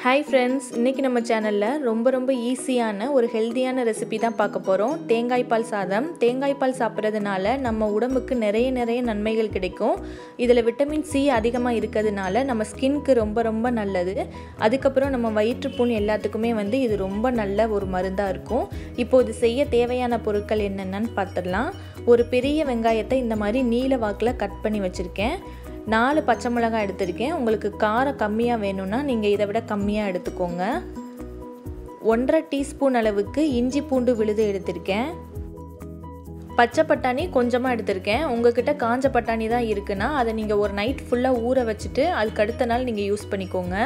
Hi friends, இன்னைக்கு நம்ம சேனல்ல ரொம்ப ஈஸியான ஒரு ஹெல்தியான ரெசிபி தான் பார்க்க போறோம். தேங்காய் பால் சாதம். தேங்காய் பால் சாப்பிடுறதுனால நம்ம உடம்புக்கு நிறைய நன்மைகள் கிடைக்கும். இதுல விட்டமின் சி அதிகமா இருக்கிறதுனால நம்ம ஸ்கின்க்கு ரொம்ப நல்லது. அதுக்கு அப்புறம் நம்ம வயிற்று புண் எல்லாத்துக்குமே இது ரொம்ப நல்ல ஒரு மருந்தா இருக்கும். இப்போ இது செய்ய தேவையான பொருட்கள் என்னென்னன்னு பார்த்தறலாம். ஒரு பெரிய வெங்காயத்தை இந்த மாதிரி நீல வாக்குல கட் பண்ணி வச்சிருக்கேன். 4 பச்சை மிளகாய் எடுத்துர்க்கேன். உங்களுக்கு காரம் கம்மியா வேணும்னா நீங்க இதை விட கம்மியா எடுத்துக்கோங்க. 1/2 டீஸ்பூன் அளவுக்கு இஞ்சி பூண்டு விழுது எடுத்துர்க்கேன். பச்சை பட்டாணி கொஞ்சமா எடுத்துர்க்கேன். உங்ககிட்ட காஞ்ச பட்டாணி தான் இருக்குனா அதை நீங்க ஒரு நைட் ஃபுல்லா ஊற வச்சிட்டு அதுக்கு அடுத்த நாள் நீங்க யூஸ் பண்ணிக்கோங்க.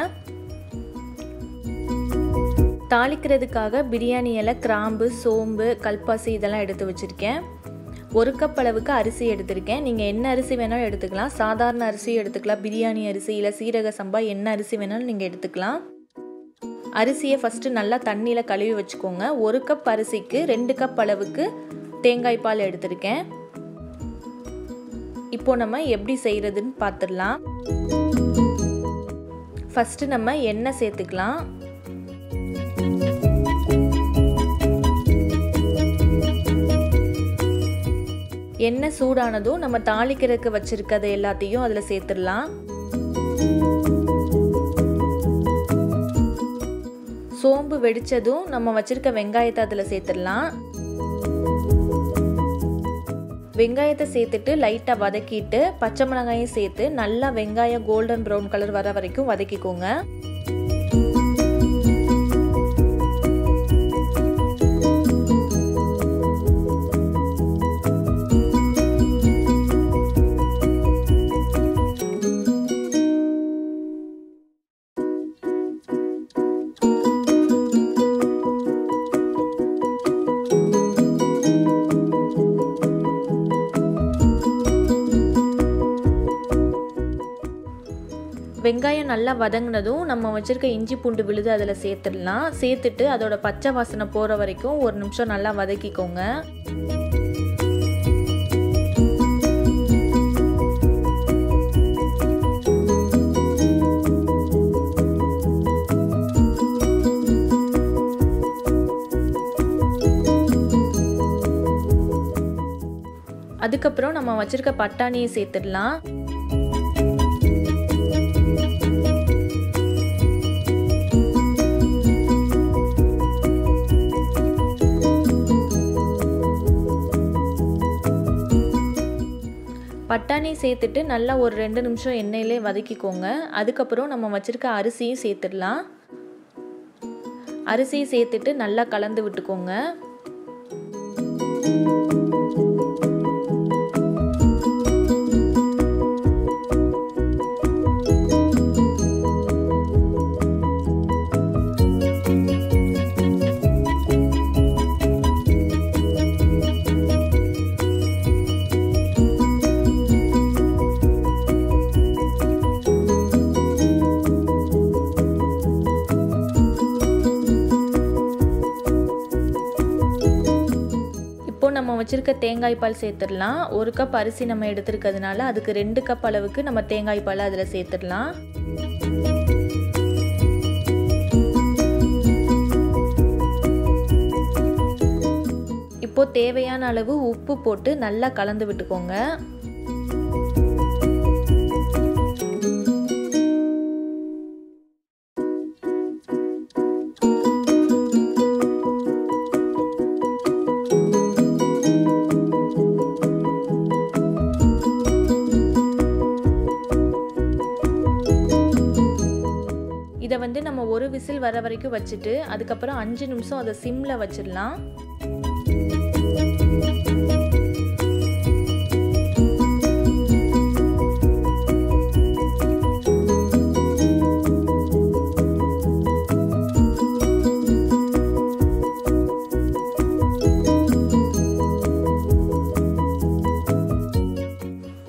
தாளிக்கிறதுக்காக பிரியாணி இலை, கிராம்பு, சோம்பு, கல்பாசி இதெல்லாம் எடுத்து வச்சிருக்கேன். 1 கப் அளவுக்கு அரிசி எடுத்துர்க்கேன். நீங்க என்ன அரிசி வேணாலும் எடுத்துக்கலாம். சாதாரண அரிசி எடுத்துக்கலாம், பிரியாணி அரிசி இல்ல சீரக சம்பா என்ன அரிசி வேணாலும் நீங்க எடுத்துக்கலாம். அரிசியை ஃபர்ஸ்ட் நல்லா தண்ணியில கழுவி வச்சுக்கோங்க. 1 கப் அரிசிக்கு 2 கப் அளவுக்கு தேங்காய் பால் எடுத்துர்க்கேன். இப்போ நம்ம எப்படி செய்யறதுன்னு பார்த்துடலாம். ஃபர்ஸ்ட் நம்ம எண்ணெய் சேர்த்துக்கலாம். எண்ணெய் சூடானதும் நம்ம தாளிக்கிறதுக்கு வச்சிருக்கிறது எல்லாத்தையும் அதில் சேர்த்துடலாம். சோம்பு வெடிச்சதும் நம்ம வச்சிருக்க வெங்காயத்தை அதில் சேர்த்துடலாம். வெங்காயத்தை சேர்த்துட்டு லைட்டாக வதக்கிட்டு பச்சை மிளகாயும் சேர்த்து நல்லா வெங்காயம் கோல்டன் ப்ரௌன் கலர் வர வரைக்கும் வதக்கிக்கோங்க. வெங்காயம் நல்லா வதங்கினதும் நம்ம வச்சிருக்க இஞ்சி பூண்டு விழுது அதில் சேர்த்துடலாம். சேர்த்துட்டு அதோட பச்சை வாசனை போகிற வரைக்கும் 1 நிமிஷம் நல்லா வதக்கிக்கோங்க. அதுக்கப்புறம் நம்ம வச்சிருக்க பட்டாணியை சேர்த்துடலாம். பட்டாணி சேர்த்துட்டு நல்லா ஒரு 2 நிமிஷம் எண்ணெயிலே வதக்கிக்கோங்க. அதுக்கப்புறம் நம்ம வச்சிருக்க அரிசியும் சேர்த்துடலாம். அரிசியை சேர்த்துட்டு நல்லா கலந்து விட்டுக்கோங்க. நம்ம வச்சிருக்க தேங்காய் பால் சேர்த்துடலாம். 1 கப் அரிசி நம்ம எடுத்துருக்கிறதுனால அதுக்கு 2 கப் அளவுக்கு நம்ம தேங்காய் பால் அதில் சேர்த்துடலாம். இப்போ தேவையான அளவு உப்பு போட்டு நல்லா கலந்து விட்டுக்கோங்க. இதை நம்ம ஒரு விசில் வர வரைக்கும் வச்சுட்டு அதுக்கப்புறம் 5 நிமிஷம் அதை சிம்ல வச்சிடலாம்.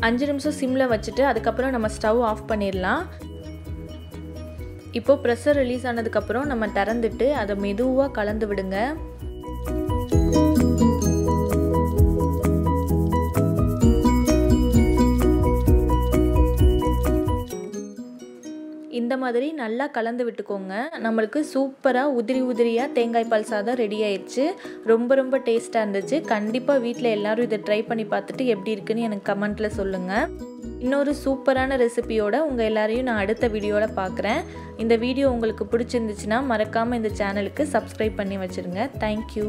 அஞ்சு நிமிஷம் சிம்ல வச்சுட்டு அதுக்கப்புறம் நம்ம ஸ்டவ் ஆஃப் பண்ணிடலாம். இப்போ பிரஷர் ரிலீஸ் ஆனதுக்கு அப்புறம் நம்ம திறந்துட்டு அதை மெதுவா கலந்து விடுங்க. இந்த மாதிரி நல்லா கலந்து விட்டுக்கோங்க. நம்மளுக்கு சூப்பராக உதிரி உதிரியாக தேங்காய் பால் சாதம் ரெடி ஆயிடுச்சு. ரொம்ப ரொம்ப டேஸ்ட்டாக இருந்துச்சு. கண்டிப்பாக வீட்டில் எல்லோரும் இதை ட்ரை பண்ணி பார்த்துட்டு எப்படி இருக்குன்னு எனக்கு கமெண்ட்டில் சொல்லுங்கள். இன்னொரு சூப்பரான ரெசிபியோட உங்கள் எல்லாரையும் நான் அடுத்த வீடியோவில் பார்க்குறேன். இந்த வீடியோ உங்களுக்கு பிடிச்சிருந்துச்சுன்னா மறக்காமல் இந்த சேனலுக்கு சப்ஸ்கிரைப் பண்ணி வச்சுருங்க. தேங்க்யூ.